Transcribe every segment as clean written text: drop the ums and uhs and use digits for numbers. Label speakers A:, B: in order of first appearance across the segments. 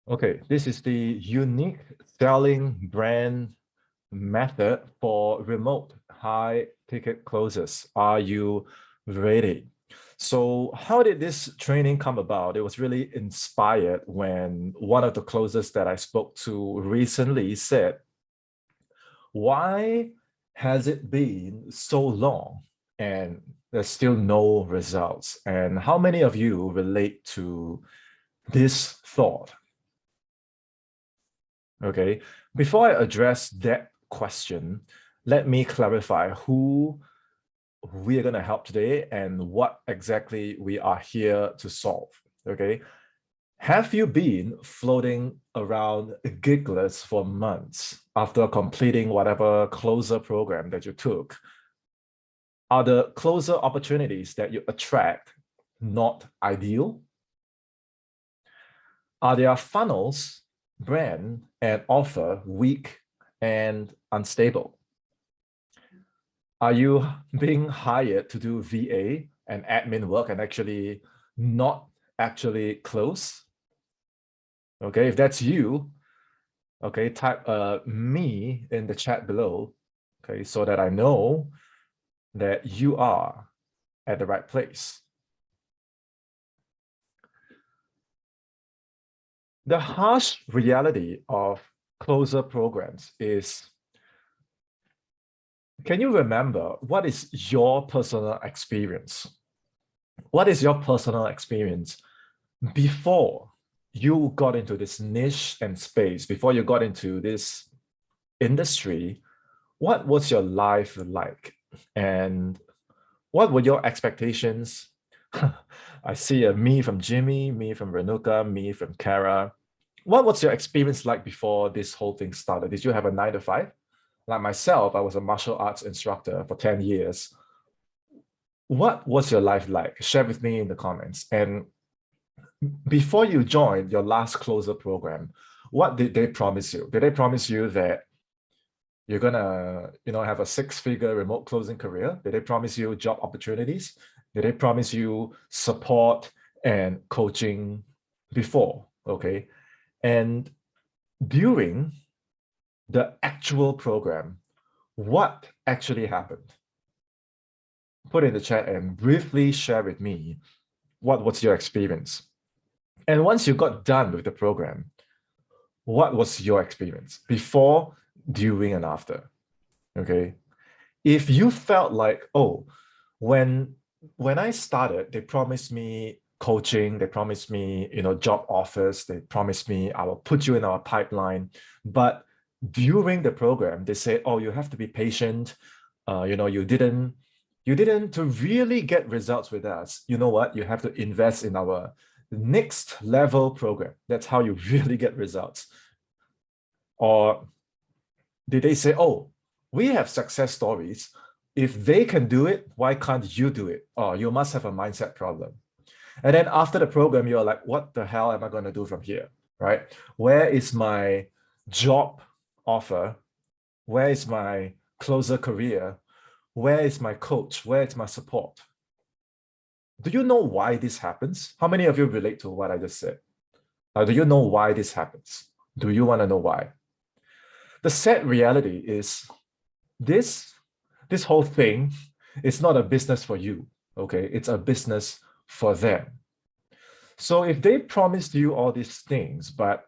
A: Okay, this is the unique selling brand method for remote high ticket closes. Are you ready? So how did this training come about? It was really inspired when one of the closers that I spoke to recently said, why has it been so long and there's still no results? And how many of you relate to this thought? Okay, before I address that question, let me clarify who we are going to help today and what exactly we are here to solve. Okay, have you been floating around gigless for months after completing whatever closer program that you took? Are the closer opportunities that you attract not ideal? Are their funnels, brand, and offer weak and unstable? Are you being hired to do VA and admin work and actually not actually close? Okay, if that's you, okay, type me in the chat below, okay, so that I know that you are at the right place. The harsh reality of closer programs is, can you remember what is your personal experience? What is your personal experience before you got into this niche and space, before you got into this industry? What was your life like? And what were your expectations? I see a me from Jimmy, me from Renuka, me from Kara. What was your experience like before this whole thing started? Did you have a 9 to 5? Like myself, I was a martial arts instructor for 10 years. What was your life like? Share with me in the comments. And before you joined your last closer program, what did they promise you? Did they promise you that you're gonna, have a 6-figure remote closing career? Did they promise you job opportunities? Did they promise you support and coaching before? Okay. And during the actual program, what actually happened? Put in the chat and briefly share with me what was your experience. And once you got done with the program, what was your experience before, during, and after? Okay. If you felt like, oh, when I started, they promised me coaching, they promised me, job offers, they promised me I will put you in our pipeline. But during the program, they say, oh, you have to be patient. You didn't to really get results with us. You know what? You have to invest in our next level program. That's how you really get results. Or did they say, oh, we have success stories. If they can do it, why can't you do it? Oh, you must have a mindset problem. And then after the program, you're like, what the hell am I going to do from here? Right? Where is my job offer? Where is my closer career? Where is my coach? Where is my support? Do you know why this happens? How many of you relate to what I just said? Do you know why this happens? Do you want to know why? The sad reality is this whole thing is not a business for you, okay? It's a business for them. So if they promised you all these things, but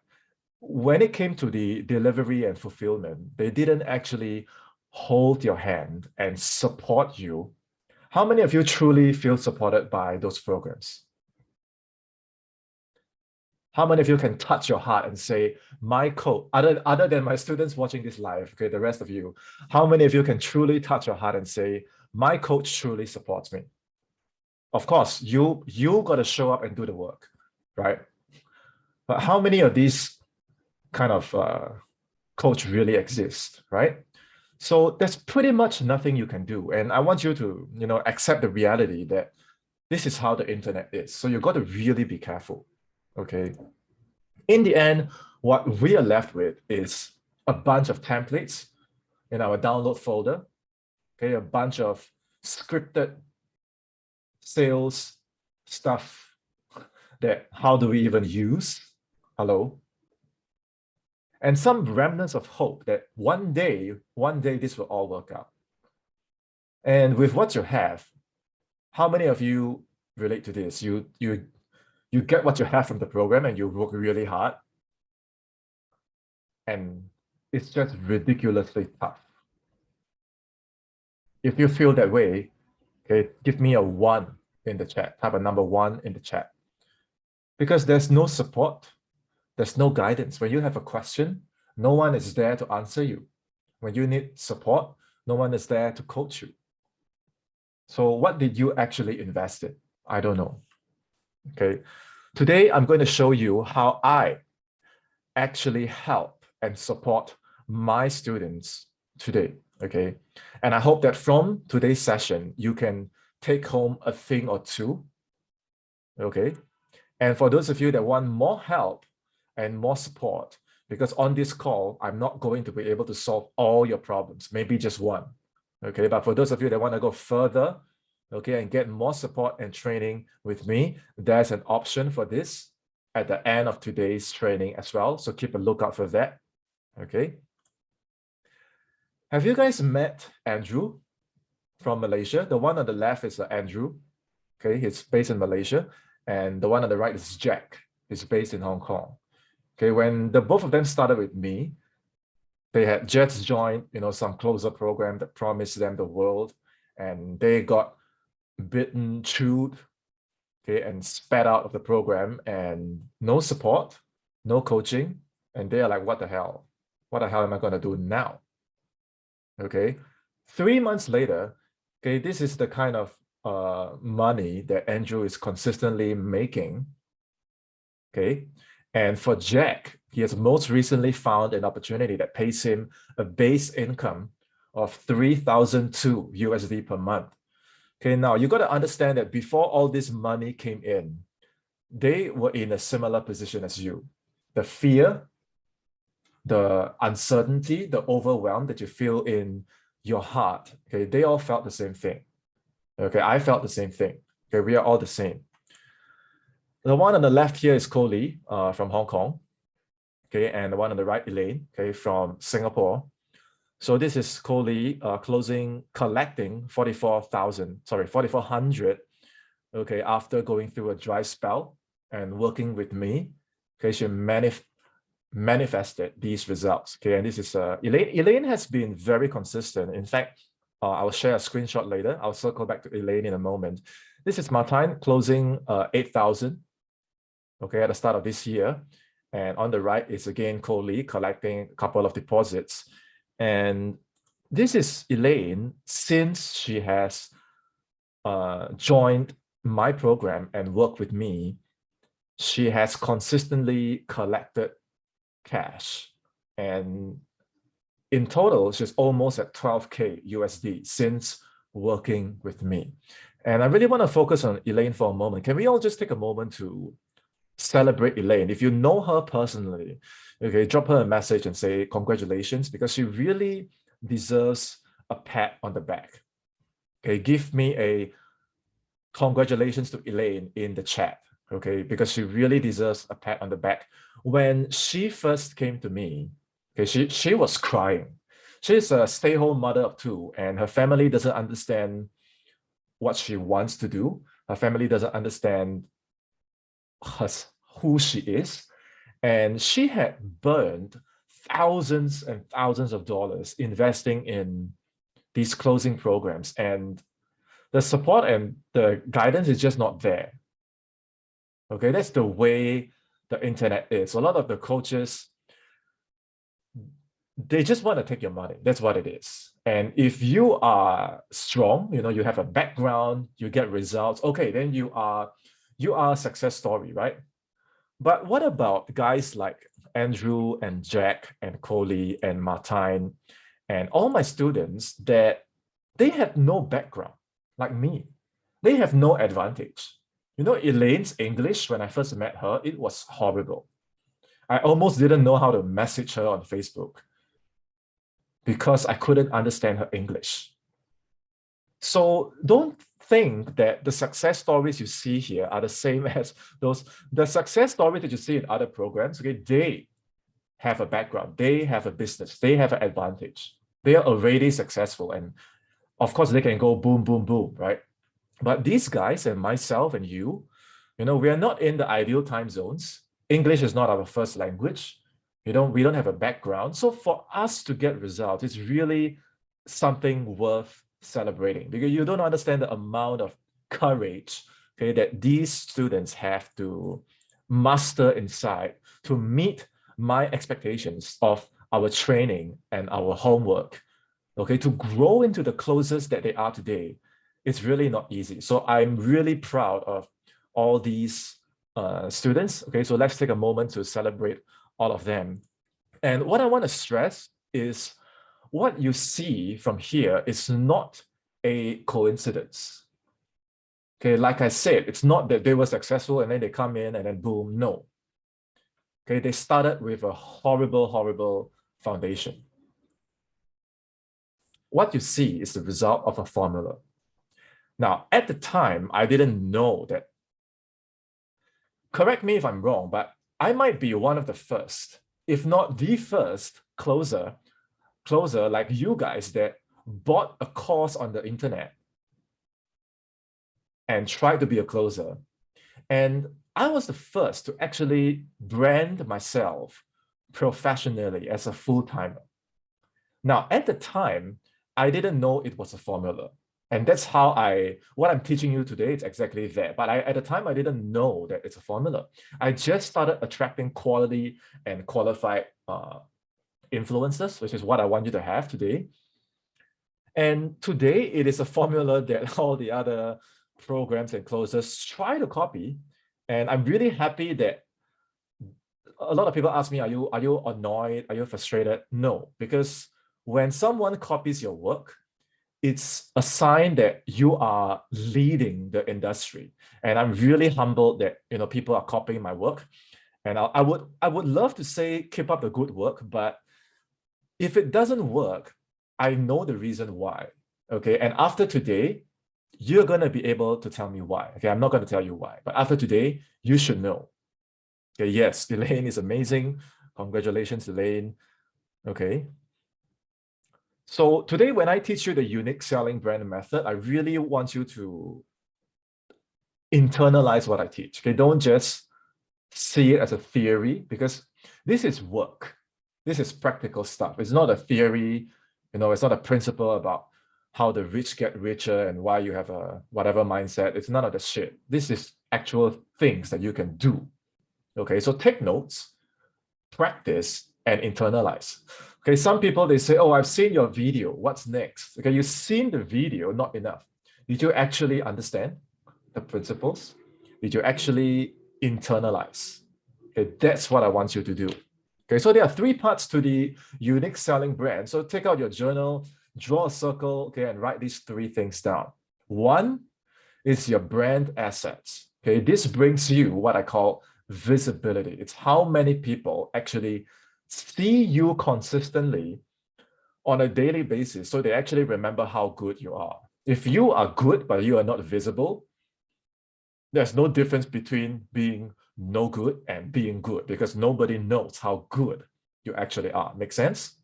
A: when it came to the delivery and fulfillment, they didn't actually hold your hand and support you, how many of you truly feel supported by those programs? How many of you can touch your heart and say, my coach, other than my students watching this live, okay, the rest of you, how many of you can truly touch your heart and say, my coach truly supports me? Of course, you got to show up and do the work, right? But how many of these kind of coach really exist, right? So there's pretty much nothing you can do. And I want you to, accept the reality that this is how the internet is. So you got to really be careful, okay? In the end, what we are left with is a bunch of templates in our download folder, okay? A bunch of scripted sales stuff that how do we even use? Hello? and some remnants of hope that one day this will all work out. And with what you have, how many of you relate to this? You get what you have from the program and you work really hard, and it's just ridiculously tough. If you feel that way, okay, give me a 1 in the chat. Type a number 1 in the chat. Because there's no support, there's no guidance. When you have a question, no one is there to answer you. When you need support, no one is there to coach you. So what did you actually invest in? I don't know. Okay. Today, I'm going to show you how I actually help and support my students today. Okay. And I hope that from today's session, you can take home a thing or two. Okay. And for those of you that want more help and more support, because on this call, I'm not going to be able to solve all your problems, maybe just one. Okay. But for those of you that want to go further, okay, and get more support and training with me, there's an option for this at the end of today's training as well. So keep a lookout for that. Okay. Have you guys met Andrew from Malaysia? The one on the left is Andrew. Okay, he's based in Malaysia. And the one on the right is Jack. He's based in Hong Kong. Okay, when the both of them started with me, they had just joined, some closer program that promised them the world, and they got bitten, chewed, okay, and spat out of the program, and no support, no coaching, and they are like, what the hell? What the hell am I going to do now? Okay, 3 months later, okay, this is the kind of money that Andrew is consistently making. Okay, and for Jack, he has most recently found an opportunity that pays him a base income of 3,002 USD per month. Okay, now you got to understand that before all this money came in, they were in a similar position as you. The fear, the uncertainty, the overwhelm that you feel in your heart, okay, they all felt the same thing. Okay, I felt the same thing. Okay, we are all the same. The one on the left here is Coley from Hong Kong. Okay, and the one on the right, Elaine, okay, from Singapore. So this is Coley collecting 4,400, okay, after going through a dry spell and working with me. Okay, she manifested these results. Okay, and this is Elaine. Elaine has been very consistent. In fact, I'll share a screenshot later. I'll circle back to Elaine in a moment. This is Martine closing 8,000, okay, at the start of this year. And on the right is again Coley collecting a couple of deposits. And this is Elaine since she has joined my program and worked with me. She has consistently collected cash, and in total, she's almost at 12K USD since working with me. And I really want to focus on Elaine for a moment. Can we all just take a moment to celebrate Elaine? If you know her personally, okay, drop her a message and say congratulations, because she really deserves a pat on the back. Okay, give me a congratulations to Elaine in the chat, okay, because she really deserves a pat on the back. When she first came to me, okay, she was crying. She's a stay-home mother of 2, and her family doesn't understand what she wants to do. Her family doesn't understand who she is. And she had burned thousands and thousands of dollars investing in these closing programs. And the support and the guidance is just not there. Okay, that's the way the internet is. A lot of the coaches, they just want to take your money. That's what it is. And if you are strong, you have a background, you get results, okay, then you are a success story, right? But what about guys like Andrew and Jack and Coley and Martine and all my students that they have no background like me? They have no advantage. Elaine's English, when I first met her, it was horrible. I almost didn't know how to message her on Facebook because I couldn't understand her English. So don't think that the success stories you see here are the same as the success stories that you see in other programs. Okay, have a background, they have a business, they have an advantage. They are already successful. And of course, they can go boom, boom, boom, right? But these guys and myself and you know, we are not in the ideal time zones. English is not our first language. We don't have a background. So for us to get results, it's really something worth celebrating, because you don't understand the amount of courage, okay, that these students have to muster inside to meet my expectations of our training and our homework, okay, to grow into the closers that they are today. It's really not easy. So I'm really proud of all these students. Okay, so let's take a moment to celebrate all of them. And what I want to stress is what you see from here is not a coincidence. Okay, like I said, it's not that they were successful and then they come in and then boom, no. Okay, they started with a horrible, horrible foundation. What you see is the result of a formula. Now, at the time, I didn't know that. Correct me if I'm wrong, but I might be one of the first, if not the first closer like you guys that bought a course on the internet and tried to be a closer. And I was the first to actually brand myself professionally as a full-timer. Now, at the time, I didn't know it was a formula. And that's how what I'm teaching you today is exactly that. But at the time, I didn't know that it's a formula. I just started attracting quality and qualified influencers, which is what I want you to have today. And today, it is a formula that all the other programs and closers try to copy. And I'm really happy that a lot of people ask me, are you annoyed? Are you frustrated? No, because when someone copies your work, it's a sign that you are leading the industry. And I'm really humbled that, you know, people are copying my work. And I would love to say, keep up the good work, but if it doesn't work, I know the reason why. Okay. And after today, you're going to be able to tell me why. Okay. I'm not going to tell you why, but after today, you should know. Okay. Yes, Elaine is amazing. Congratulations, Elaine. Okay. So today, when I teach you the unique selling brand method, I really want you to internalize what I teach. Okay, don't just see it as a theory, because this is work. This is practical stuff. It's not a theory, you know, it's not a principle about how the rich get richer and why you have a whatever mindset. It's none of the shit. This is actual things that you can do. Okay, so take notes, practice, and internalize. Okay, some people, they say, oh, I've seen your video. What's next? Okay, you've seen the video, not enough. Did you actually understand the principles? Did you actually internalize? Okay, that's what I want you to do. Okay, so there are 3 parts to the unique selling brand. So take out your journal, draw a circle, okay, and write these 3 things down. 1 is your brand assets. Okay, this brings you what I call visibility. It's how many people actually see you consistently on a daily basis, so they actually remember how good you are. If you are good, but you are not visible, there's no difference between being no good and being good, because nobody knows how good you actually are. Make sense?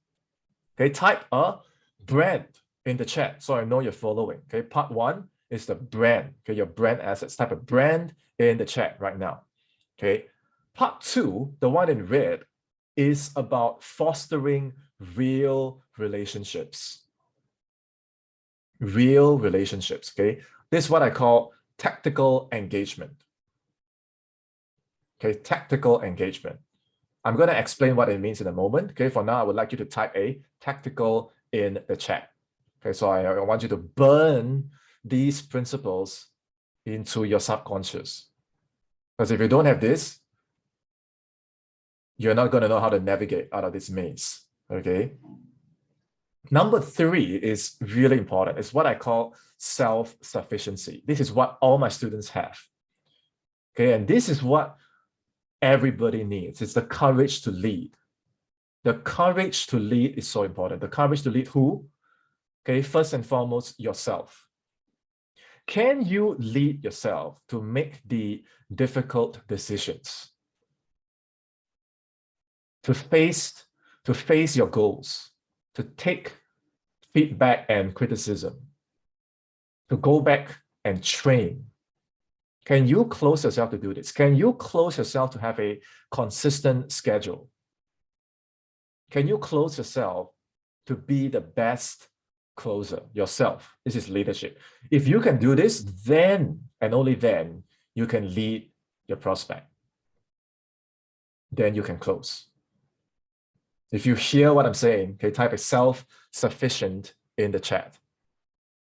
A: Okay, type a brand in the chat so I know you're following. Okay, part 1 is the brand. Okay, your brand assets. Type a brand in the chat right now. Okay, part 2, the one in red, is about fostering real relationships. Real relationships, okay? This is what I call tactical engagement. Okay, tactical engagement. I'm going to explain what it means in a moment. Okay, for now, I would like you to type a tactical in the chat. Okay, so I want you to burn these principles into your subconscious. Because if you don't have this, you're not going to know how to navigate out of this maze. Okay. Number 3 is really important. It's what I call self-sufficiency. This is what all my students have. Okay, and this is what everybody needs. It's the courage to lead. The courage to lead is so important. The courage to lead who? Okay, first and foremost, yourself. Can you lead yourself to make the difficult decisions? to face your goals, to take feedback and criticism, to go back and train. Can you close yourself to do this? Can you close yourself to have a consistent schedule? Can you close yourself to be the best closer yourself? This is leadership. If you can do this, then and only then you can lead your prospect. Then you can close. If you hear what I'm saying, okay, type a self-sufficient in the chat.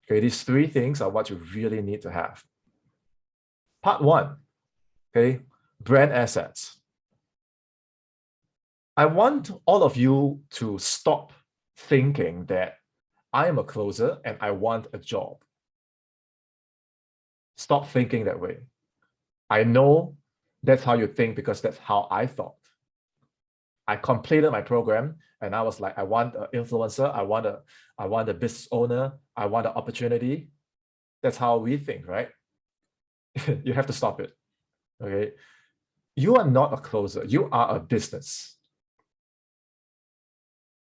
A: Okay, these three things are what you really need to have. Part one, okay, brand assets. I want all of you to stop thinking that I am a closer and I want a job. Stop thinking that way. I know that's how you think because that's how I thought. I completed my program and I was like, I want an influencer, I want a business owner, I want an opportunity. That's how we think, right? You have to stop it. Okay. You are not a closer, you are a business.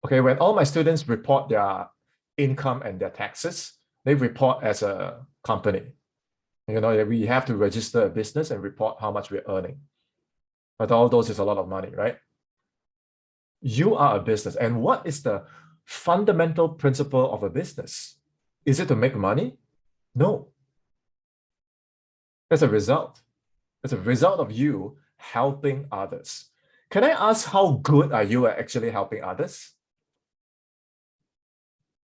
A: Okay, when all my students report their income and their taxes, they report as a company. You know, we have to register a business and report how much we're earning. But all those is a lot of money, right? You are a business. And what is the fundamental principle of a business? Is it to make money? No. That's a result. It's a result of you helping others. Can I ask how good are you at actually helping others?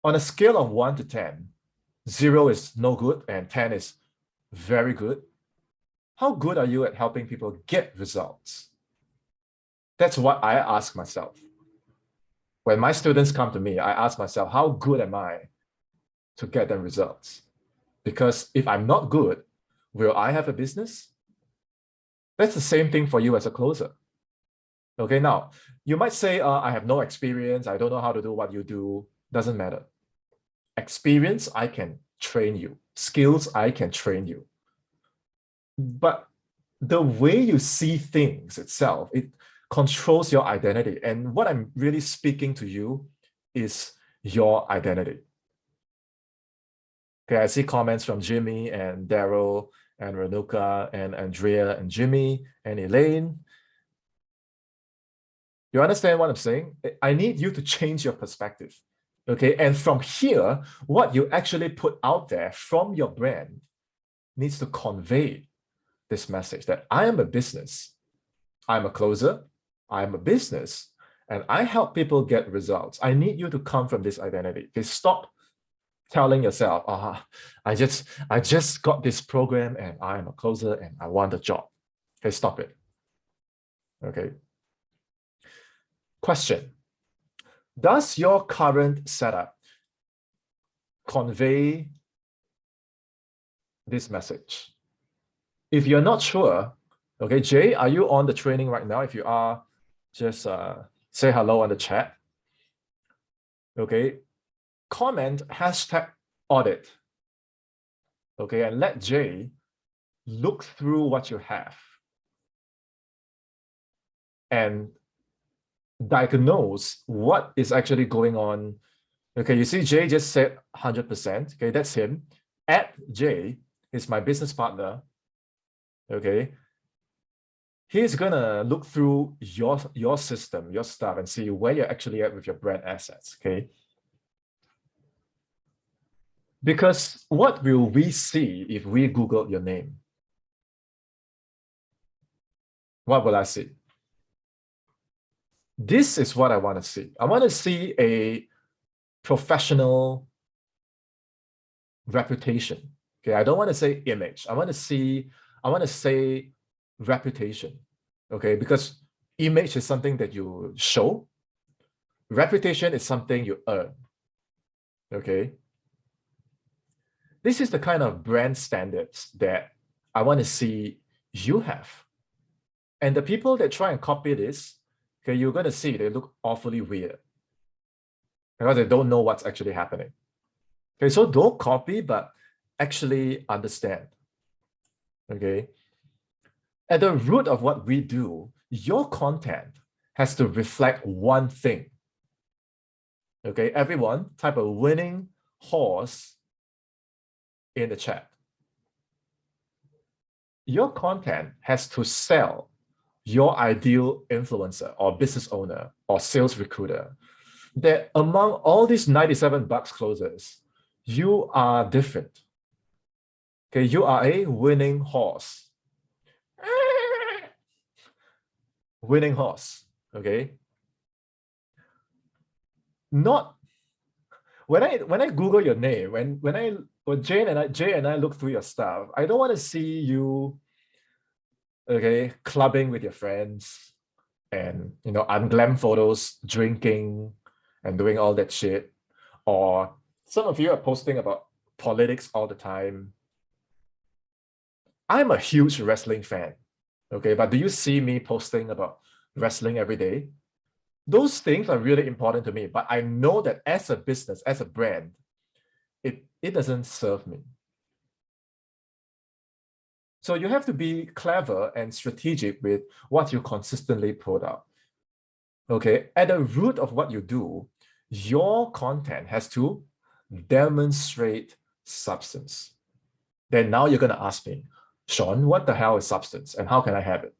A: On a scale of 1 to 10, 0 is no good and 10 is very good. How good are you at helping people get results? That's what I ask myself. When my students come to me, I ask myself, how good am I to get them results? Because if I'm not good, will I have a business? That's the same thing for you as a closer. Okay, now, you might say, I have no experience, I don't know how to do what you do. Doesn't matter. Experience, I can train you. Skills, I can train you. But the way you see things itself, it controls your identity. And what I'm really speaking to you is your identity. Okay, I see comments from Jimmy and Daryl and Renuka and Andrea and Jimmy and Elaine. You understand what I'm saying? I need you to change your perspective. Okay, and from here, what you actually put out there from your brand needs to convey this message that I am a business, I'm a closer, I'm a business, and I help people get results. I need you to come from this identity. Okay, stop telling yourself, I just got this program and I'm a closer and I want a job. Okay, stop it. Okay. Question. Does your current setup convey this message? If you're not sure, okay, Jay, are you on the training right now? If you are, just say hello on the chat. Okay, comment #audit. Okay, and let Jay look through what you have and diagnose what is actually going on. Okay, you see Jay just said 100%. Okay, that's him. Jay is my business partner. Okay, he's gonna look through your system, your stuff, and see where you're actually at with your brand assets. Okay, because what will we see if we Google your name? What will I see? This is what I want to see. I want to see a professional reputation. Okay, I don't want to say image. I want to say reputation. Okay, because image is something that you show. Reputation is something you earn. Okay. This is the kind of brand standards that I want to see you have. And the people that try and copy this, okay, you're going to see they look awfully weird because they don't know what's actually happening. Okay, so don't copy, but actually understand. Okay. At the root of what we do, your content has to reflect one thing. Okay, everyone, type a winning horse in the chat. Your content has to sell your ideal influencer or business owner or sales recruiter that among all these 97 bucks closers, you are different. Okay, you are a winning horse. Winning horse. Okay. Not when I Google your name, when Jay and I look through your stuff, I don't want to see you, okay, clubbing with your friends and unglam photos, drinking and doing all that shit. Or some of you are posting about politics all the time. I'm a huge wrestling fan. Okay, but do you see me posting about wrestling every day? Those things are really important to me, but I know that as a business, as a brand, it doesn't serve me. So you have to be clever and strategic with what you consistently put out. Okay, at the root of what you do, your content has to demonstrate substance. Then now you're going to ask me, Sean, what the hell is substance and how can I have it?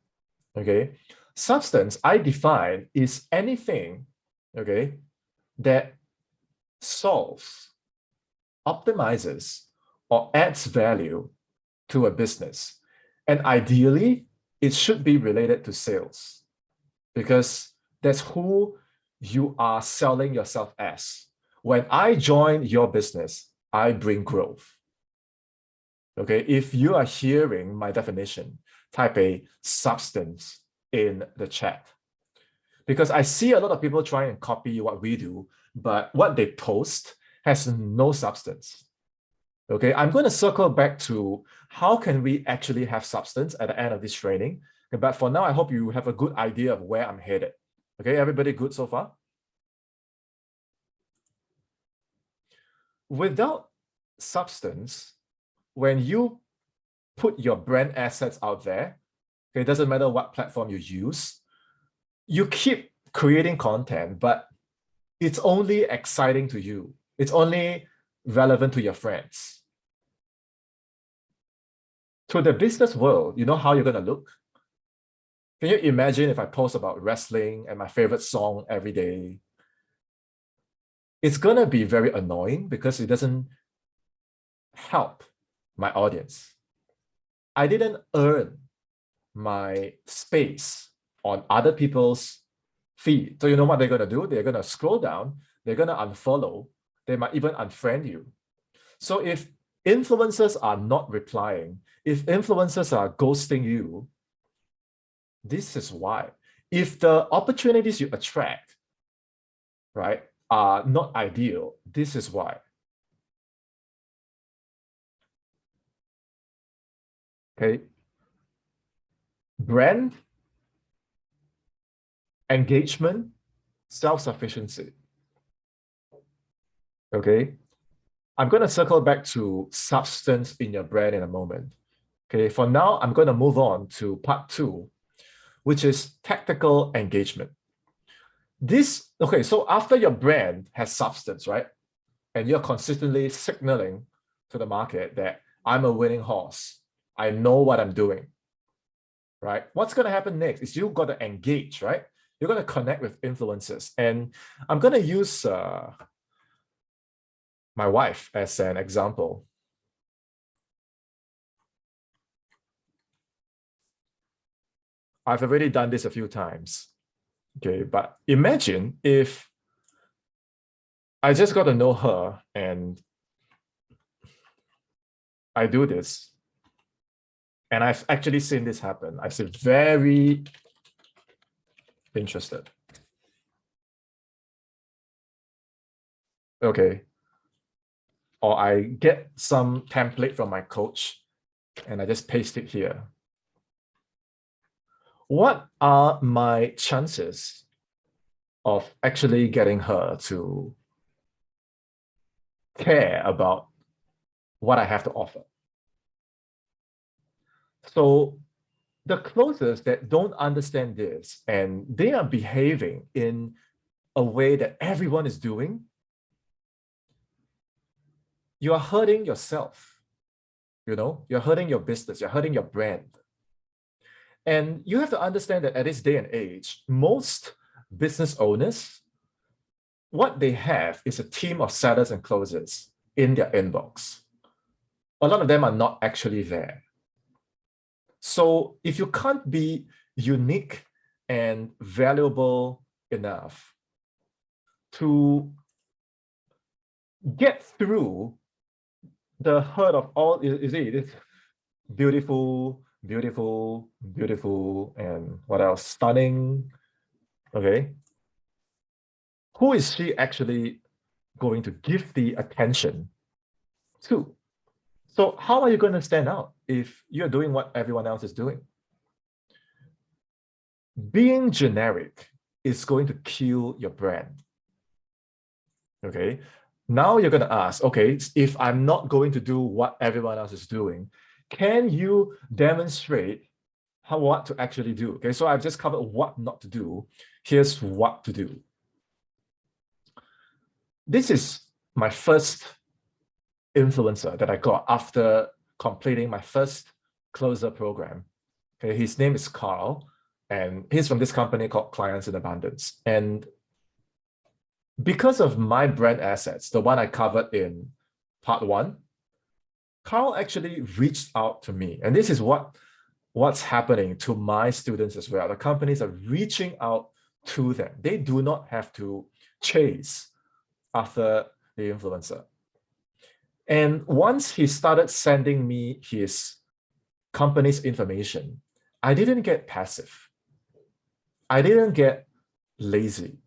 A: Okay, substance I define is anything, okay, that solves, optimizes, or adds value to a business. And ideally, it should be related to sales because that's who you are selling yourself as. When I join your business, I bring growth. Okay, if you are hearing my definition, type a substance in the chat. Because I see a lot of people trying to copy what we do, but what they post has no substance. Okay, I'm going to circle back to how can we actually have substance at the end of this training. Okay, but for now, I hope you have a good idea of where I'm headed. Okay, everybody good so far? Without substance, when you put your brand assets out there, okay, it doesn't matter what platform you use, you keep creating content, but it's only exciting to you. It's only relevant to your friends. To the business world, you know how you're going to look? Can you imagine if I post about wrestling and my favorite song every day? It's going to be very annoying because it doesn't help my audience. I didn't earn my space on other people's feed. So you know what they're going to do? They're going to scroll down, they're going to unfollow, they might even unfriend you. So if influencers are not replying, if influencers are ghosting you, this is why. If the opportunities you attract, right, are not ideal, this is why. Okay. Brand, engagement, self-sufficiency. Okay. I'm going to circle back to substance in your brand in a moment. Okay. For now, I'm going to move on to part 2, which is tactical engagement. Okay, so after your brand has substance, right? And you're consistently signaling to the market that I'm a winning horse. I know what I'm doing, right? What's going to happen next is you've got to engage, right? You're going to connect with influencers. And I'm going to use my wife as an example. I've already done this a few times. Okay, but imagine if I just got to know her and I do this. And I've actually seen this happen. I've been very interested. Okay. Or I get some template from my coach and I just paste it here. What are my chances of actually getting her to care about what I have to offer? So the closers that don't understand this and they are behaving in a way that everyone is doing, you are hurting yourself. You're hurting your business, you're hurting your brand. And you have to understand that at this day and age, most business owners, what they have is a team of sellers and closers in their inbox. A lot of them are not actually there. So if you can't be unique and valuable enough to get through the hurt of all, you see, this beautiful, beautiful, beautiful, and what else? Stunning. Okay. Who is she actually going to give the attention to? So how are you going to stand out if you're doing what everyone else is doing? Being generic is going to kill your brand. Okay. Now you're going to ask, okay, if I'm not going to do what everyone else is doing, can you demonstrate what to actually do? Okay, so I've just covered what not to do. Here's what to do. This is my first influencer that I got after completing my first closer program. Okay, his name is Carl, and he's from this company called Clients in Abundance. And because of my brand assets, the one I covered in part 1, Carl actually reached out to me. And this is what's happening to my students as well. The companies are reaching out to them. They do not have to chase after the influencer. And once he started sending me his company's information, I didn't get passive. I didn't get lazy.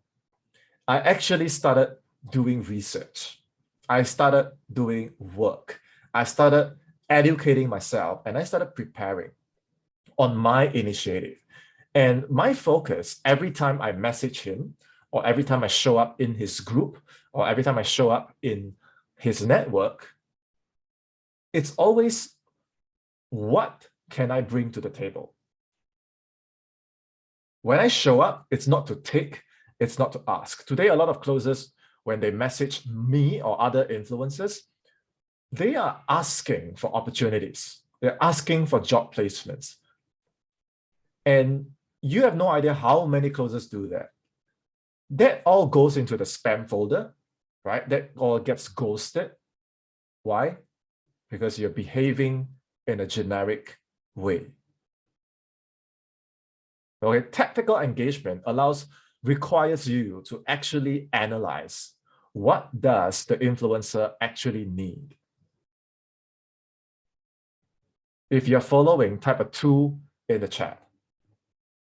A: I actually started doing research. I started doing work. I started educating myself, and I started preparing on my initiative. And my focus, every time I message him, or every time I show up in his group, or every time I show up in his network, it's always, what can I bring to the table? When I show up, it's not to take, it's not to ask. Today, a lot of closers, when they message me or other influencers, they are asking for opportunities. They're asking for job placements. And you have no idea how many closers do that. That all goes into the spam folder, right? That all gets ghosted. Why? Because you're behaving in a generic way. Okay, tactical engagement requires you to actually analyze, what does the influencer actually need? If you're following, type a 2 in the chat.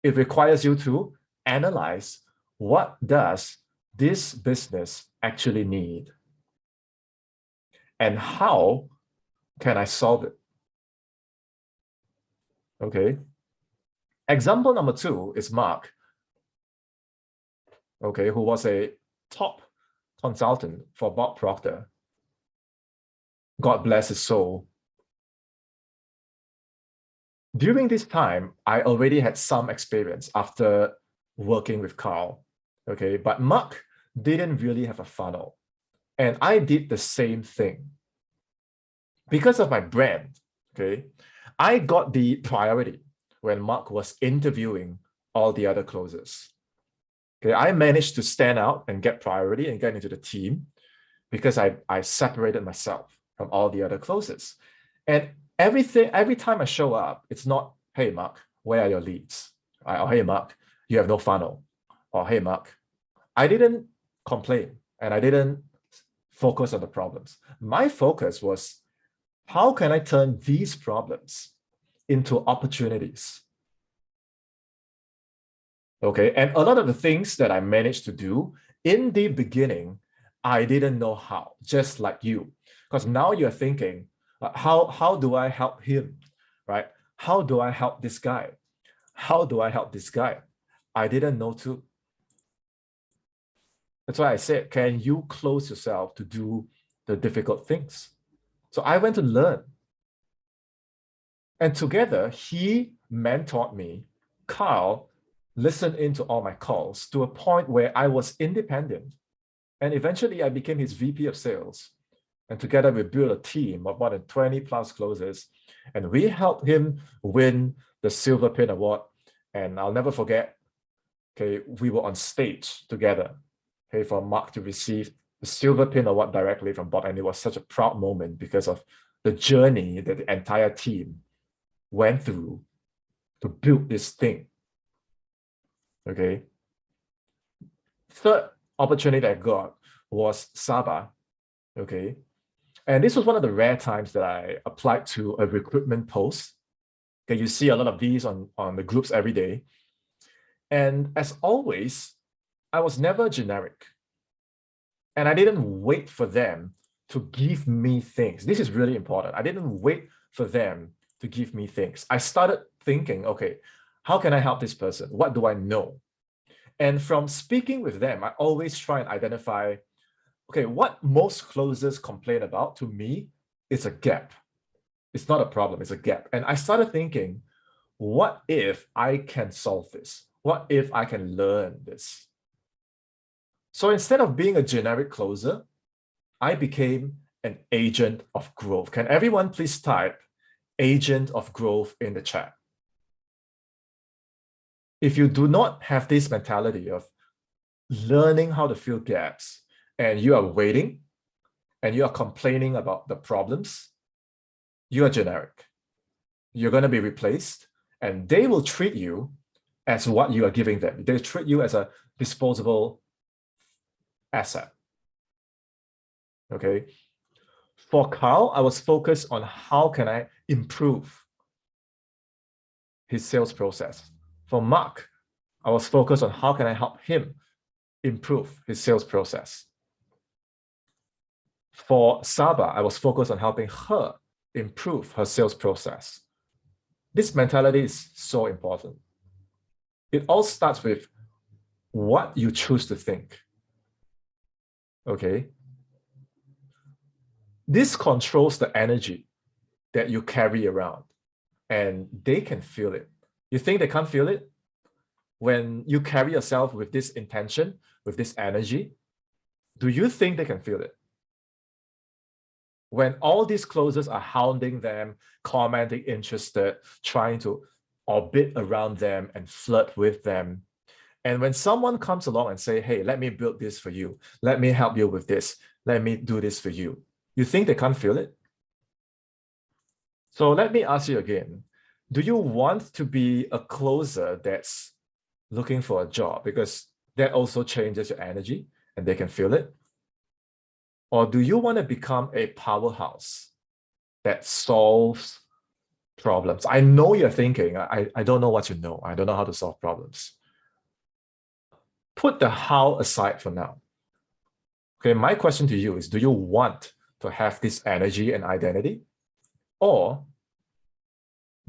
A: It requires you to analyze, what does this business actually need? And how can I solve it? Okay. Example number 2 is Mark, okay, who was a top consultant for Bob Proctor. God bless his soul. During this time, I already had some experience after working with Carl, okay, but Mark didn't really have a funnel. And I did the same thing. Because of my brand, okay, I got the priority when Mark was interviewing all the other closers. Okay, I managed to stand out and get priority and get into the team because I separated myself from all the other closers. And every time I show up, it's not, hey, Mark, where are your leads? Or, hey, Mark, you have no funnel. Or, hey, Mark, I didn't complain and I didn't focus on the problems. My focus was, how can I turn these problems into opportunities? Okay, and a lot of the things that I managed to do in the beginning, I didn't know how, just like you. Because now you're thinking, how do I help him, right? How do I help this guy? How do I help this guy? I didn't know too. That's why I said, can you close yourself to do the difficult things? So I went to learn. And together, he mentored me. Carl listened into all my calls to a point where I was independent. And eventually I became his VP of sales. And together we built a team of more than 20 plus closers. And we helped him win the Silver Pin Award. And I'll never forget, okay, we were on stage together, okay, for Mark to receive the Silver Pin Award directly from Bob. And it was such a proud moment because of the journey that the entire team went through to build this thing. Okay. Third opportunity I got was Sabah. Okay. And this was one of the rare times that I applied to a recruitment post. Okay, you see a lot of these on the groups every day. And as always, I was never generic. And I didn't wait for them to give me things. This is really important. I didn't wait for them to give me things. I started thinking, okay, how can I help this person? What do I know? And from speaking with them, I always try and identify, okay, what most closers complain about to me is a gap. It's not a problem, it's a gap. And I started thinking, what if I can solve this? What if I can learn this? So instead of being a generic closer, I became an agent of growth. Can everyone please type agent of growth in the chat? If you do not have this mentality of learning how to fill gaps and you are waiting and you are complaining about the problems, you are generic. You're going to be replaced and they will treat you as what you are giving them. They treat you as a disposable asset. Okay. For Carl, I was focused on how can I improve his sales process. For Mark, I was focused on how can I help him improve his sales process. For Sabah, I was focused on helping her improve her sales process. This mentality is so important. It all starts with what you choose to think. Okay. This controls the energy that you carry around, and they can feel it. You think they can't feel it? When you carry yourself with this intention, with this energy, do you think they can feel it? When all these closers are hounding them, commenting, interested, trying to orbit around them and flirt with them, and when someone comes along and say, hey, let me build this for you, let me help you with this, let me do this for you, you think they can't feel it? So let me ask you again, do you want to be a closer that's looking for a job? Because that also changes your energy and they can feel it. Or do you want to become a powerhouse that solves problems? I know you're thinking, I don't know what you know. I don't know how to solve problems. Put the how aside for now. Okay, my question to you is, do you want to have this energy and identity? Or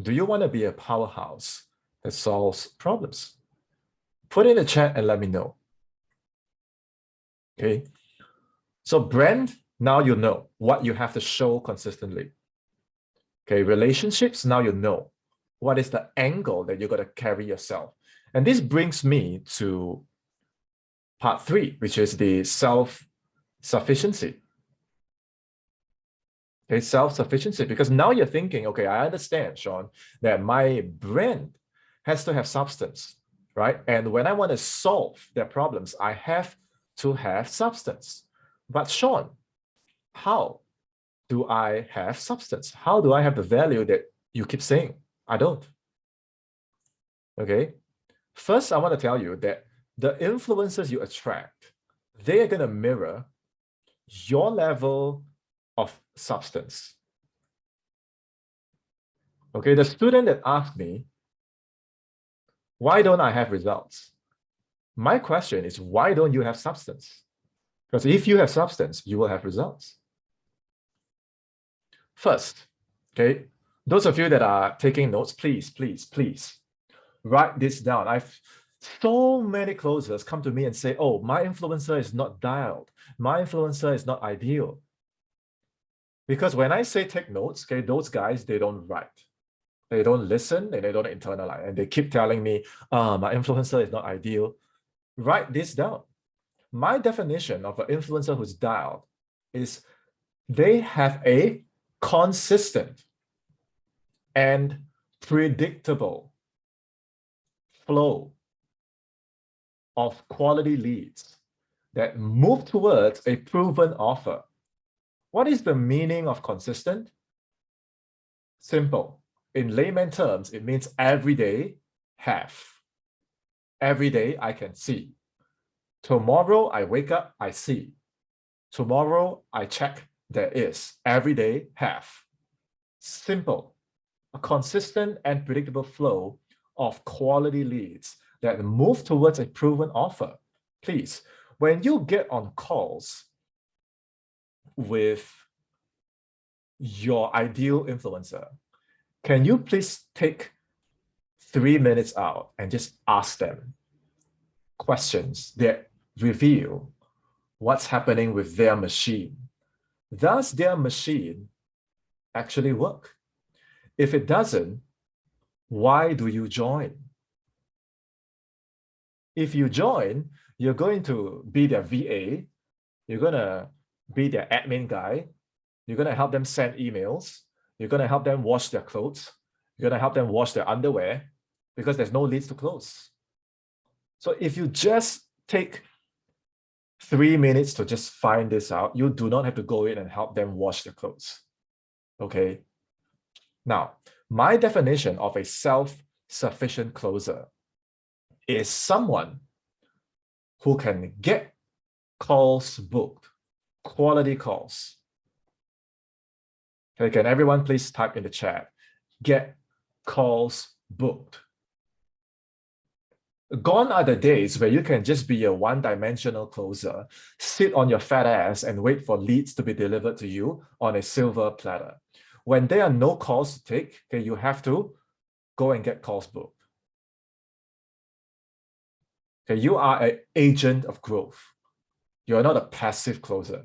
A: do you want to be a powerhouse that solves problems? Put it in the chat and let me know. Okay. So brand, now you know what you have to show consistently. Okay. Relationships, now you know what is the angle that you're going to carry yourself. And this brings me to part 3, which is the self-sufficiency. Okay, self-sufficiency, because now you're thinking, okay, I understand, Sean, that my brand has to have substance, right? And when I want to solve their problems, I have to have substance. But Sean, how do I have substance? How do I have the value that you keep saying? I don't. Okay. First, I want to tell you that the influencers you attract, they are going to mirror your level of substance. Okay, the student that asked me, why don't I have results? My question is, why don't you have substance? Because if you have substance, you will have results. First, okay, those of you that are taking notes, please, please, please write this down. I've so many closers come to me and say, oh, my influencer is not dialed. My influencer is not ideal. Because when I say take notes, okay, those guys, they don't write. They don't listen and they don't internalize. And they keep telling me, my influencer is not ideal. Write this down. My definition of an influencer who's dialed is they have a consistent and predictable flow of quality leads that move towards a proven offer. What is the meaning of consistent? Simple. In layman terms, it means every day have. Every day I can see. Tomorrow I wake up, I see. Tomorrow I check, there is. Every day have. Simple. A consistent and predictable flow of quality leads that move towards a proven offer. Please, when you get on calls with your ideal influencer, can you please take 3 minutes out and just ask them questions that reveal what's happening with their machine? Does their machine actually work? If it doesn't, why do you join? If you join, you're going to be their VA, you're going to be their admin guy, you're going to help them send emails, you're going to help them wash their clothes, you're going to help them wash their underwear, because there's no leads to close. So if you just take 3 minutes to just find this out, you do not have to go in and help them wash their clothes. Okay? Now, my definition of a self-sufficient closer is someone who can get calls booked, quality calls. Okay, can everyone please type in the chat, get calls booked? Gone are the days where you can just be a one-dimensional closer, sit on your fat ass and wait for leads to be delivered to you on a silver platter. When there are no calls to take, okay, you have to go and get calls booked. Okay, you are an agent of growth. You're not a passive closer.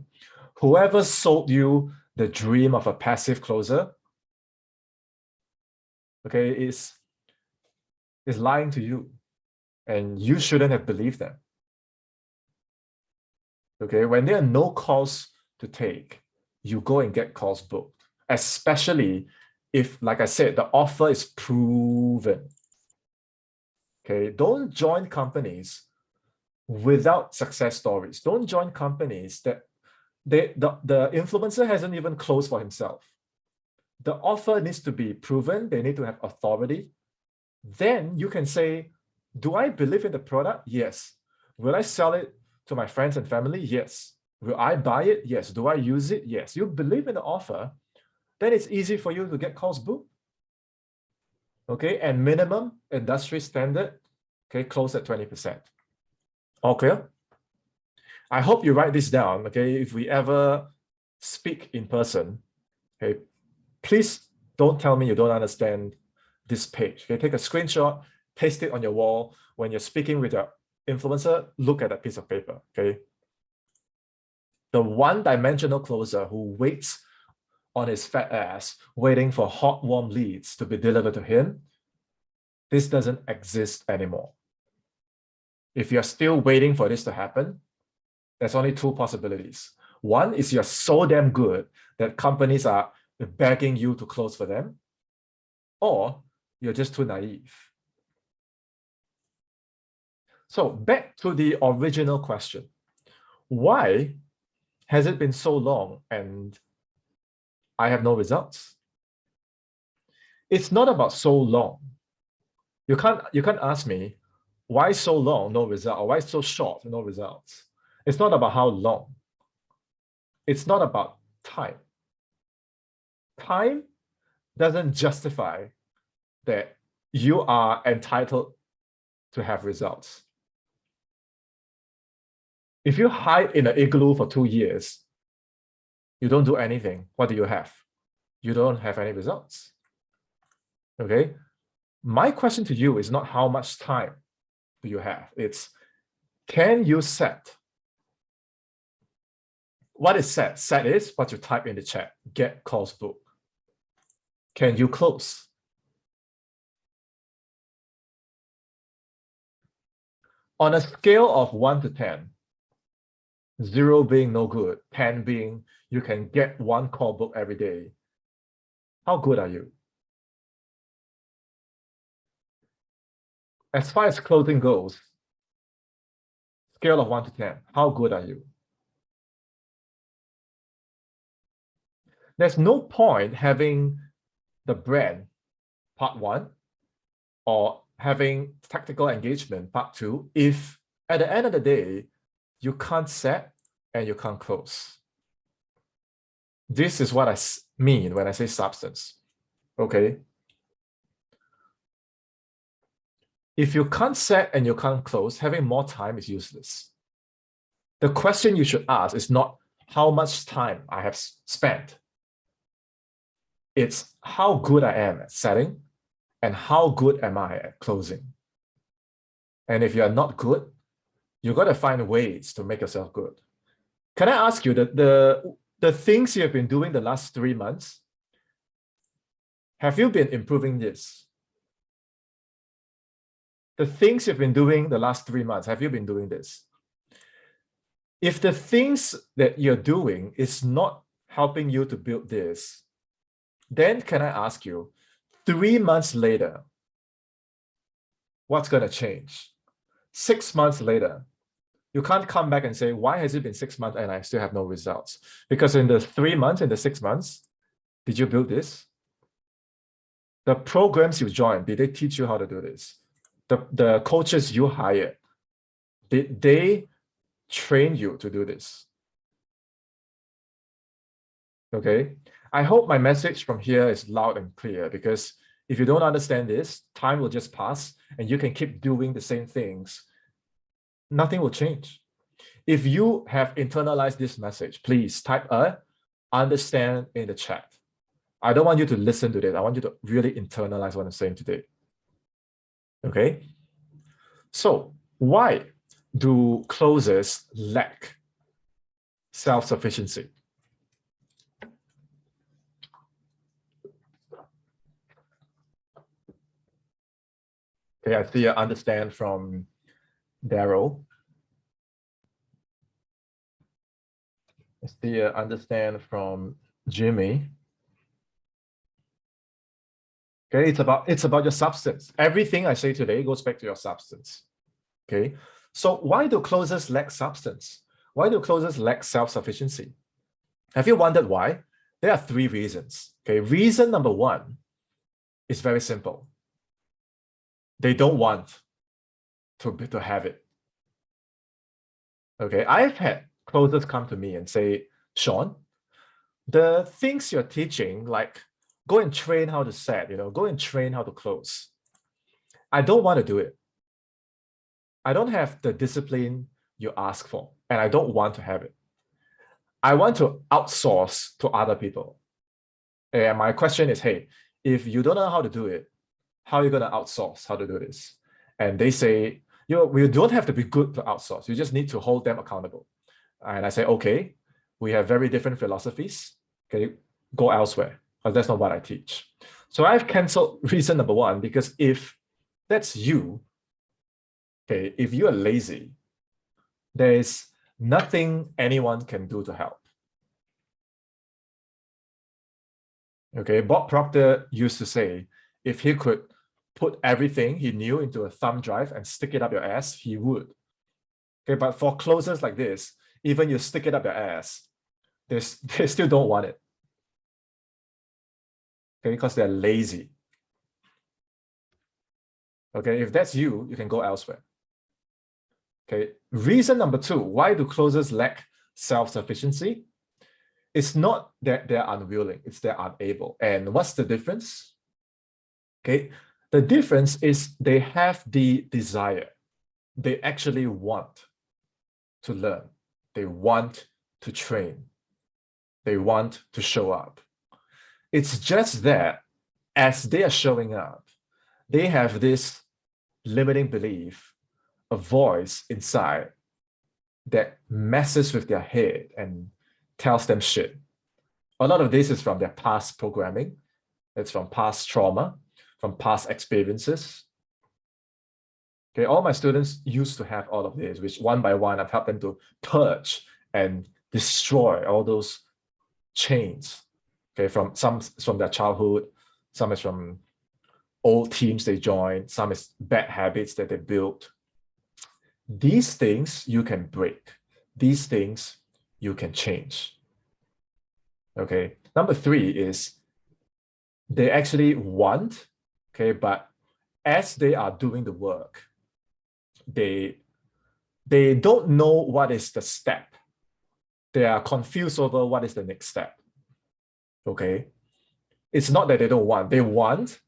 A: Whoever sold you the dream of a passive closer, okay, is lying to you. And you shouldn't have believed them. Okay, when there are no calls to take, you go and get calls booked, especially if, like I said, the offer is proven. Okay, don't join companies without success stories. Don't join companies that the influencer hasn't even closed for himself. The offer needs to be proven. They need to have authority. Then you can say, do I believe in the product? Yes. Will I sell it to my friends and family? Yes. Will I buy it? Yes. Do I use it? Yes. You believe in the offer, then it's easy for you to get calls booked. Okay, and minimum industry standard, okay, close at 20%. All clear? I hope you write this down, okay? If we ever speak in person, okay, please don't tell me you don't understand this page. Okay, take a screenshot, paste it on your wall. When you're speaking with your influencer, look at that piece of paper, okay? The one-dimensional closer who waits on his fat ass, waiting for hot, warm leads to be delivered to him, this doesn't exist anymore. If you're still waiting for this to happen, there's only two possibilities. One is you're so damn good that companies are begging you to close for them, or you're just too naive. So back to the original question. Why has it been so long and I have no results? It's not about so long. You can't ask me, why so long, no result, or why so short, no results? It's not about how long. It's not about time. Time doesn't justify that you are entitled to have results. If you hide in an igloo for 2 years, you don't do anything, what do you have? You don't have any results. Okay? My question to you is not how much time do you have? It's, can you set? What is set? Set is what you type in the chat, get calls booked. Can you close? On a scale of 1 to 10, 0 being no good, 10 being you can get one core book every day, how good are you? As far as closing goes, scale of 1 to 10, how good are you? There's no point having the brand part 1 or having tactical engagement part 2 if at the end of the day, you can't set and you can't close. This is what I mean when I say substance, okay? If you can't set and you can't close, having more time is useless. The question you should ask is not how much time I have spent. It's how good I am at setting and how good am I at closing. And if you're not good, you got to find ways to make yourself good. Can I ask you that the things you have been doing the last 3 months, have you been improving this? The things you've been doing the last 3 months, have you been doing this? If the things that you're doing is not helping you to build this, then can I ask you, 3 months later, what's going to change? 6 months later, you can't come back and say, why has it been 6 months and I still have no results? Because in the 3 months, in the 6 months, did you build this? The programs you joined, did they teach you how to do this? The coaches you hired, did they train you to do this? Okay, I hope my message from here is loud and clear, because if you don't understand this, time will just pass and you can keep doing the same things. Nothing will change. If you have internalized this message, please type a understand in the chat. I don't want you to listen to this. I want you to really internalize what I'm saying today. Okay, so why do closers lack self-sufficiency? Okay, I see you understand from Daryl. I see you understand from Jimmy. Okay, it's about your substance. Everything I say today goes back to your substance. Okay, so why do closers lack substance? Why do closers lack self-sufficiency? Have you wondered why? There are 3 reasons. Okay, reason number 1 is very simple. They don't want to have it. Okay, I've had closers come to me and say, Sean, the things you're teaching, like go and train how to set, go and train how to close. I don't want to do it. I don't have the discipline you ask for, and I don't want to have it. I want to outsource to other people. And my question is, hey, if you don't know how to do it, how are you going to outsource how to do this? And they say, we don't have to be good to outsource. You just need to hold them accountable. And I say, okay, we have very different philosophies. Okay, go elsewhere, because that's not what I teach. So I've canceled reason number 1, because if that's you, okay, if you are lazy, there is nothing anyone can do to help. Okay, Bob Proctor used to say, if he could put everything he knew into a thumb drive and stick it up your ass, he would. Okay, but for closers like this, even you stick it up your ass, they still don't want it. Okay, because they're lazy. Okay, if that's you, you can go elsewhere. Okay, reason number 2, why do closers lack self-sufficiency? It's not that they're unwilling, it's they're unable. And what's the difference? Okay, the difference is they have the desire. They actually want to learn. They want to train. They want to show up. It's just that as they are showing up, they have this limiting belief, a voice inside that messes with their head and tells them shit. A lot of this is from their past programming. It's from past trauma, from past experiences. Okay, all my students used to have all of this, which one by one, I've helped them to purge and destroy all those chains. Okay, from some from their childhood, some is from old teams they joined, some is bad habits that they built. These things you can break. These things you can change. Okay. Number 3 is they actually want, okay, but as they are doing the work, they don't know what is the step. They are confused over what is the next step. Okay. It's not that they don't want, they want.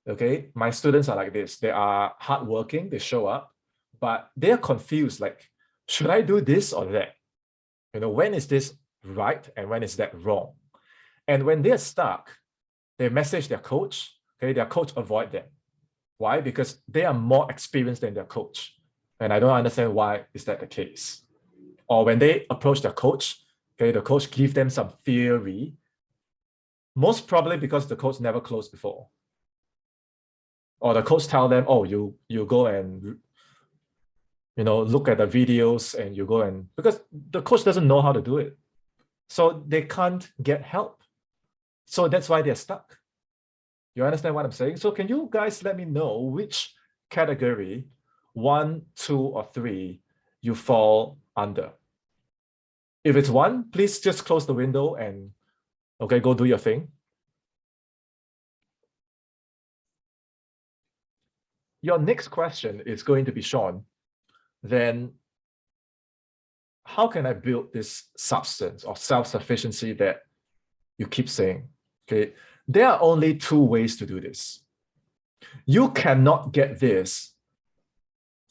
A: Okay. My students are like this. They are hardworking, they show up, but they're confused. Like, should I do this or that? When is this right and when is that wrong? And when they're stuck, they message their coach. Okay, their coach avoid them. Why? Because they are more experienced than their coach. And I don't understand why is that the case. Or when they approach their coach, okay, the coach give them some theory, most probably because the coach never closed before. Or the coach tell them, oh, you go and look at the videos and you go and, because the coach doesn't know how to do it. So they can't get help. So that's why they're stuck. You understand what I'm saying? So can you guys let me know which category, 1, 2, or 3, you fall under? If it's 1, please just close the window and, okay, go do your thing. Your next question is going to be, Sean, then how can I build this substance of self-sufficiency that you keep saying? Okay, there are only 2 ways to do this. You cannot get this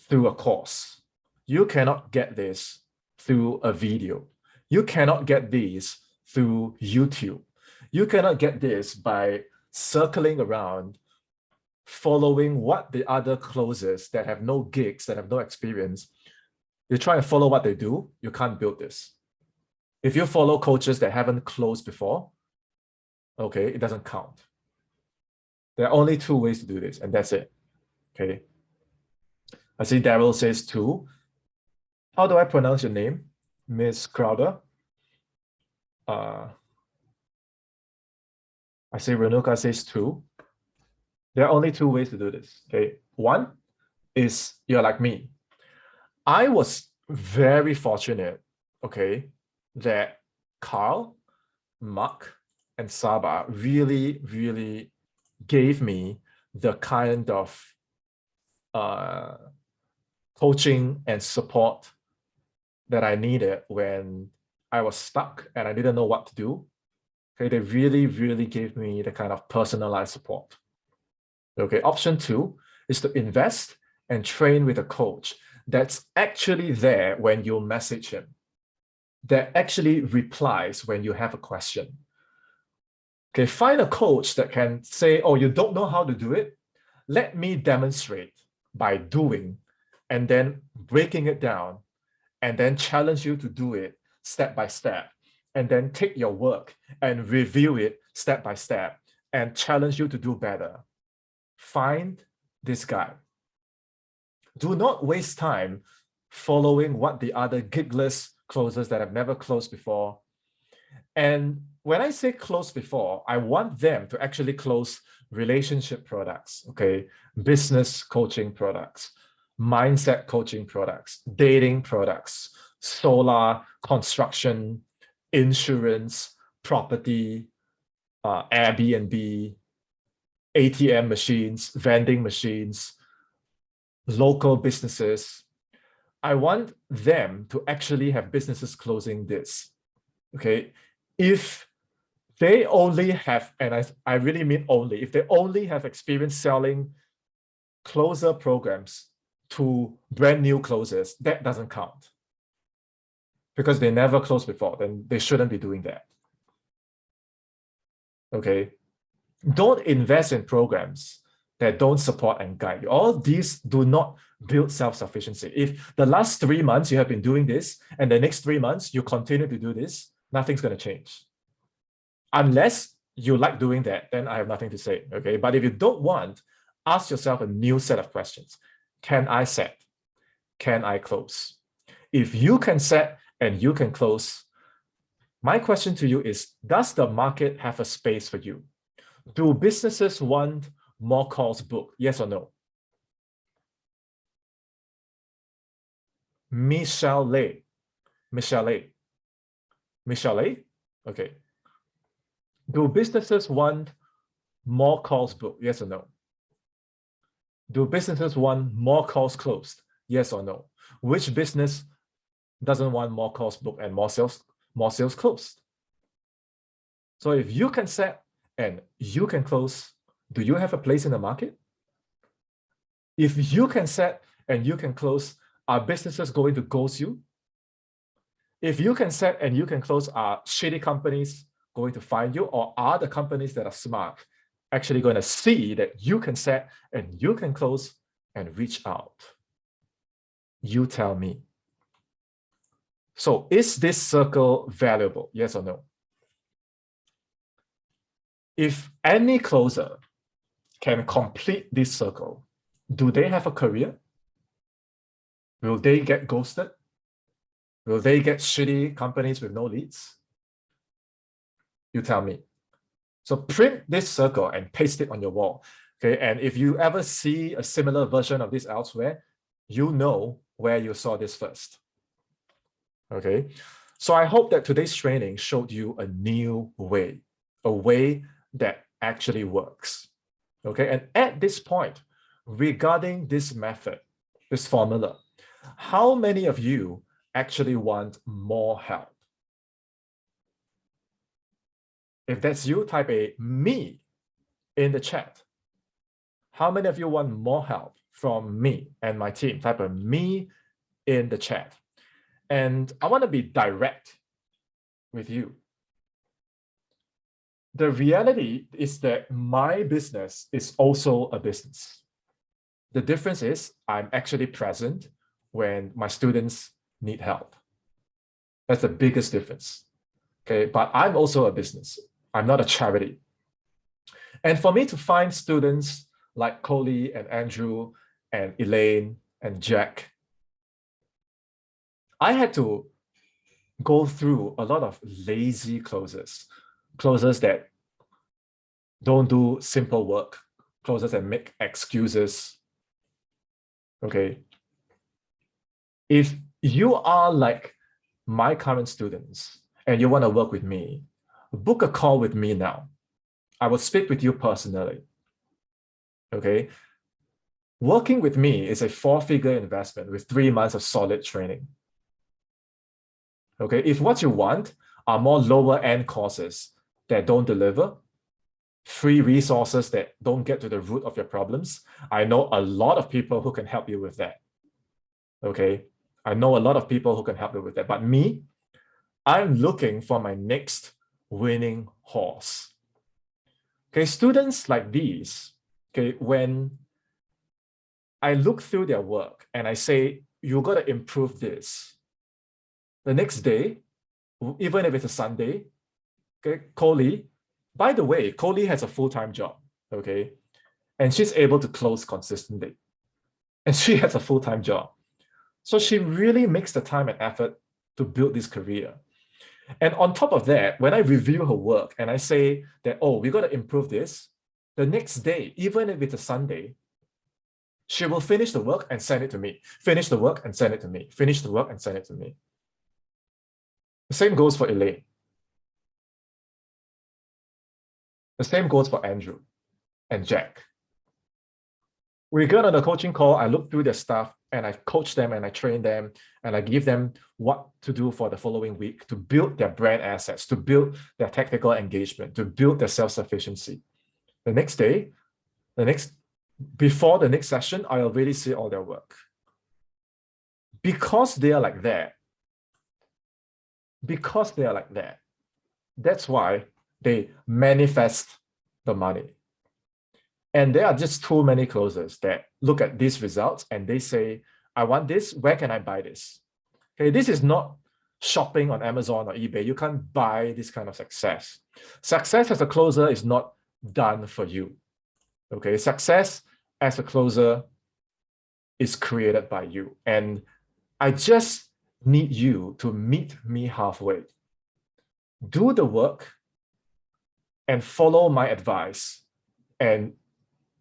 A: through a course. You cannot get this through a video. You cannot get these through YouTube. You cannot get this by circling around, following what the other closes that have no gigs, that have no experience. You try and follow what they do, you can't build this. If you follow coaches that haven't closed before, okay, it doesn't count. There are only 2 ways to do this, and that's it. Okay. I see Daryl says 2. How do I pronounce your name, Miss Crowder? I see Renuka says 2. There are only 2 ways to do this. Okay. 1 is you're like me. I was very fortunate, okay, that Carl, Mark, and Saba really, really gave me the kind of coaching and support that I needed when I was stuck and I didn't know what to do. Okay, they really, really gave me the kind of personalized support. Okay, option 2 is to invest and train with a coach that's actually there when you message him, that actually replies when you have a question. Okay, find a coach that can say, oh, you don't know how to do it? Let me demonstrate by doing, and then breaking it down, and then challenge you to do it step by step, and then take your work and review it step by step, and challenge you to do better. Find this guy. Do not waste time following what the other gigless closers that have never closed before. And when I say close before, I want them to actually close relationship products, okay, business coaching products, mindset coaching products, dating products, solar, construction, insurance, property, Airbnb, ATM machines, vending machines, local businesses. I want them to actually have businesses closing this. Okay, if they only have, and I really mean only, if they only have experience selling closer programs to brand new closers, that doesn't count. Because they never closed before, then they shouldn't be doing that. Okay, don't invest in programs that don't support and guide you. All these do not build self-sufficiency. If the last 3 months you have been doing this, and the next 3 months you continue to do this, nothing's going to change. Unless you like doing that, then I have nothing to say, okay? But if you don't want, ask yourself a new set of questions. Can I set? Can I close? If you can set and you can close, my question to you is, does the market have a space for you? Do businesses want more calls booked? Yes or no? Michelle Lay. Michelle Lay. Michelle Lay? Okay. Do businesses want more calls booked? Yes or no? Do businesses want more calls closed? Yes or no? Which business doesn't want more calls booked and more sales closed? So if you can set and you can close, do you have a place in the market? If you can set and you can close, are businesses going to ghost you? If you can set and you can close, are shitty companies going to find you, or are the companies that are smart actually going to see that you can set and you can close and reach out? You tell me. So is this circle valuable? Yes or no? If any closer can complete this circle, do they have a career? Will they get ghosted? Will they get shitty companies with no leads? You tell me. So print this circle and paste it on your wall. Okay, and if you ever see a similar version of this elsewhere, you know where you saw this first. Okay, so I hope that today's training showed you a new way, a way that actually works. Okay, and at this point, regarding this method, this formula, how many of you actually want more help? If that's you, type a me in the chat. How many of you want more help from me and my team? Type a me in the chat. And I want to be direct with you. The reality is that my business is also a business. The difference is I'm actually present when my students need help. That's the biggest difference. Okay, but I'm also a business. I'm not a charity. And for me to find students like Coley and Andrew and Elaine and Jack, I had to go through a lot of lazy closers that don't do simple work, closers that make excuses. Okay. If you are like my current students and you want to work with me, book a call with me now. I will speak with you personally. Okay. Working with me is a 4-figure investment with 3 months of solid training. Okay. If what you want are more lower end courses that don't deliver, free resources that don't get to the root of your problems, I know a lot of people who can help you with that. Okay. I know a lot of people who can help you with that. But me, I'm looking for my next winning horse. Okay, students like these, okay, when I look through their work and I say, you got to improve this. The next day, even if it's a Sunday, okay, Coley, by the way, Coley has a full-time job, okay? And she's able to close consistently. And she has a full-time job. So she really makes the time and effort to build this career. And on top of that, when I review her work and I say that, oh, we got to improve this, the next day, even if it's a Sunday, she will finish the work and send it to me. Finish the work and send it to me. Finish the work and send it to me. The same goes for Elaine. The same goes for Andrew and Jack. We get on the coaching call, I look through their stuff and I coach them and I train them and I give them what to do for the following week to build their brand assets, to build their technical engagement, to build their self-sufficiency. The next day, before the next session, I already see all their work. Because they are like that, that's why they manifest the money. And there are just too many closers that look at these results and they say, I want this, where can I buy this? Okay, this is not shopping on Amazon or eBay. You can't buy this kind of success. Success as a closer is not done for you. Okay, success as a closer is created by you. And I just need you to meet me halfway. Do the work and follow my advice. And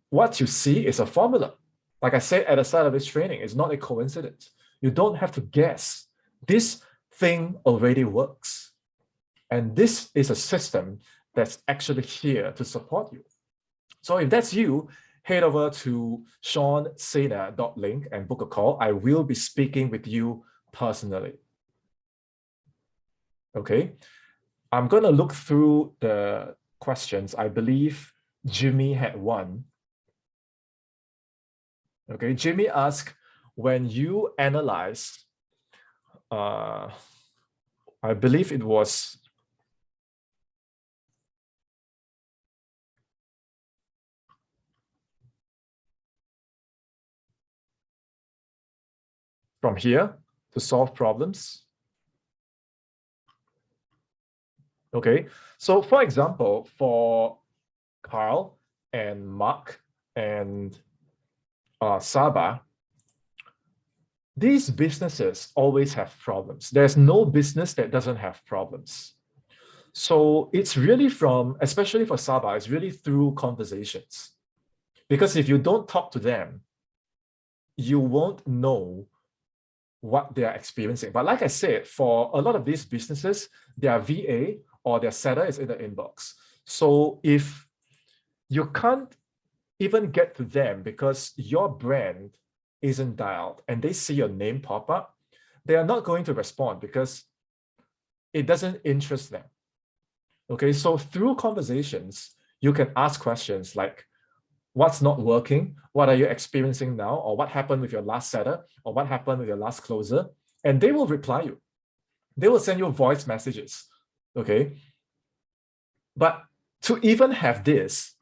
A: what you see is a formula. Like I said at the start of this training, it's not a coincidence. You don't have to guess. This thing already works. And this is a system that's actually here to support you. So if that's you, head over to SenaLink and book a call. I will be speaking with you personally. Okay, I'm going to look through the questions. I believe Jimmy had one. Okay, Jimmy asked, when you analyze, I believe it was from here to solve problems. Okay, so for example, for Carl and Mark and Saba, these businesses always have problems. There's no business that doesn't have problems. So it's really from, especially for Saba, it's really through conversations. Because if you don't talk to them, you won't know what they're experiencing. But like I said, for a lot of these businesses, their VA or their setter is in the inbox. So if you can't even get to them because your brand isn't dialed and they see your name pop up, they are not going to respond because it doesn't interest them. Okay, so through conversations, you can ask questions like, what's not working? What are you experiencing now? Or what happened with your last setter? Or what happened with your last closer? And they will reply you. They will send you voice messages, okay? But to even have this,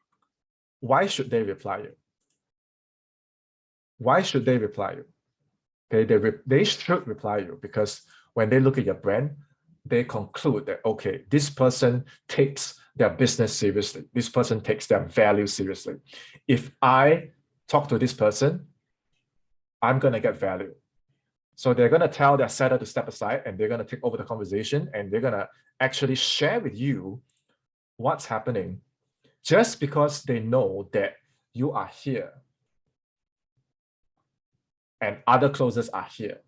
A: why should they reply you? Why should they reply you? Okay, they should reply you because when they look at your brand, they conclude that, okay, this person takes their business seriously. This person takes their value seriously. If I talk to this person, I'm going to get value. So they're going to tell their setter to step aside and they're going to take over the conversation and they're going to actually share with you what's happening just because they know that you are here and other closers are here.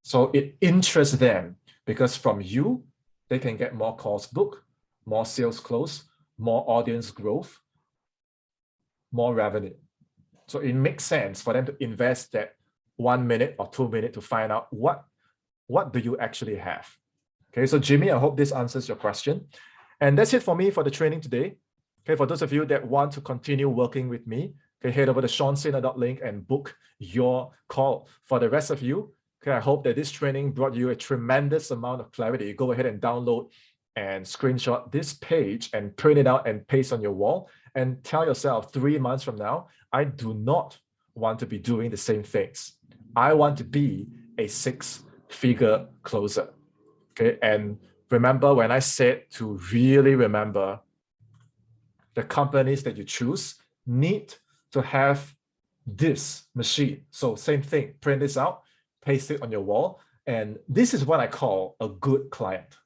A: So it interests them because from you, they can get more calls booked, more sales closed, more audience growth, more revenue. So it makes sense for them to invest that 1 minute or 2 minutes to find out what do you actually have. Okay, so Jimmy, I hope this answers your question. And that's it for me for the training today. Okay, for those of you that want to continue working with me, okay, head over to SenaLink and book your call. For the rest of you, okay, I hope that this training brought you a tremendous amount of clarity. Go ahead and download and screenshot this page and print it out and paste on your wall and tell yourself 3 months from now, I do not want to be doing the same things. I want to be a 6-figure closer. Okay, and remember when I said to really remember, the companies that you choose need to have this machine. So same thing, print this out, paste it on your wall. And this is what I call a good client.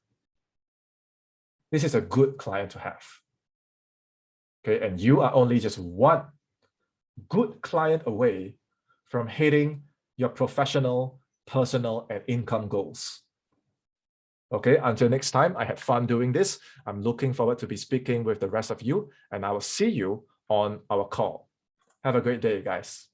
A: This is a good client to have. Okay, and you are only just one good client away from hitting your professional, personal, and income goals. Okay, until next time, I had fun doing this. I'm looking forward to be speaking with the rest of you, and I will see you on our call. Have a great day, guys.